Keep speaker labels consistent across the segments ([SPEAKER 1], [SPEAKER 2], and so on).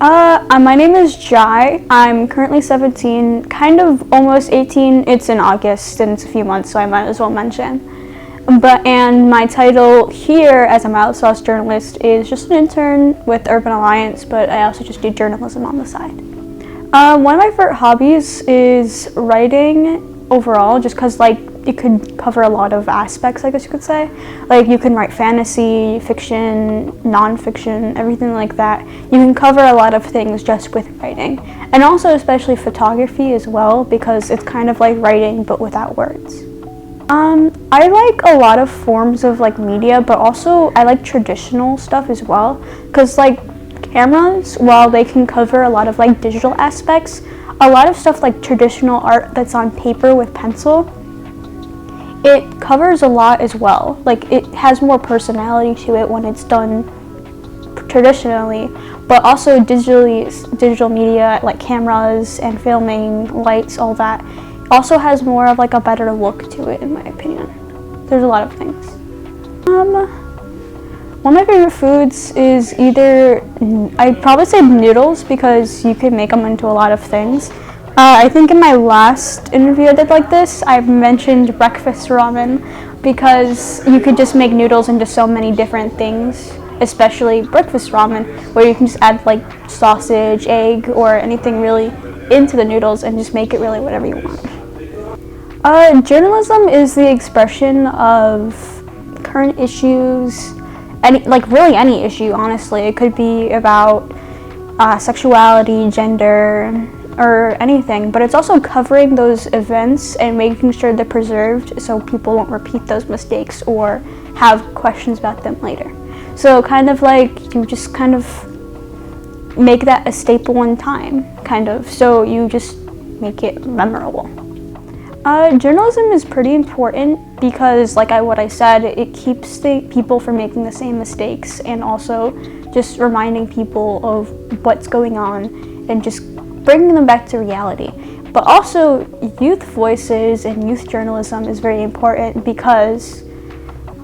[SPEAKER 1] My name is Jai. I'm currently 17, kind of almost 18. It's in August and it's a few months, so I might as well mention. And my title here as a mild-sauce journalist is just an intern with Urban Alliance, but I also just do journalism on the side. One of my favorite hobbies is writing overall, just because it could cover a lot of aspects, I guess you could say. Like, you can write fantasy, fiction, non-fiction, everything like that. You can cover a lot of things just with writing. And also especially photography as well, because it's kind of like writing but without words. I like a lot of forms of media, but also I like traditional stuff as well, because cameras, while they can cover a lot of digital aspects, a lot of stuff like traditional art that's on paper with pencil, it covers a lot as well. It has more personality to it when it's done traditionally, but also digital media like cameras and filming, lights, all that, also has more of a better look to it, in my opinion. There's a lot of things. One of my favorite foods is I'd probably say noodles, because you can make them into a lot of things. I think in my last interview I did like this, I mentioned breakfast ramen, because you could just make noodles into so many different things, especially breakfast ramen, where you can just add sausage, egg, or anything really into the noodles and just make it really whatever you want. Journalism is the expression of current issues, really any issue, honestly. It could be about sexuality, gender, or anything, but it's also covering those events and making sure they're preserved so people won't repeat those mistakes or have questions about them later. So you just make that a staple in time, so you just make it memorable. Journalism is pretty important because, what I said, it keeps people from making the same mistakes, and also just reminding people of what's going on and just bringing them back to reality. But also, youth voices and youth journalism is very important, because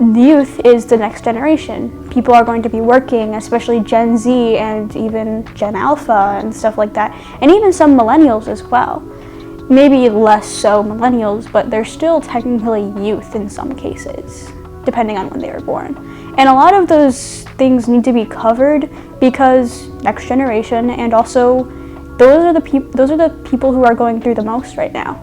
[SPEAKER 1] youth is the next generation. People are going to be working, especially Gen Z and even Gen Alpha and stuff like that, and even some millennials as well. Maybe less so millennials, but they're still technically youth in some cases, depending on when they were born. And a lot of those things need to be covered, because next generation, and also those are the people who are going through the most right now.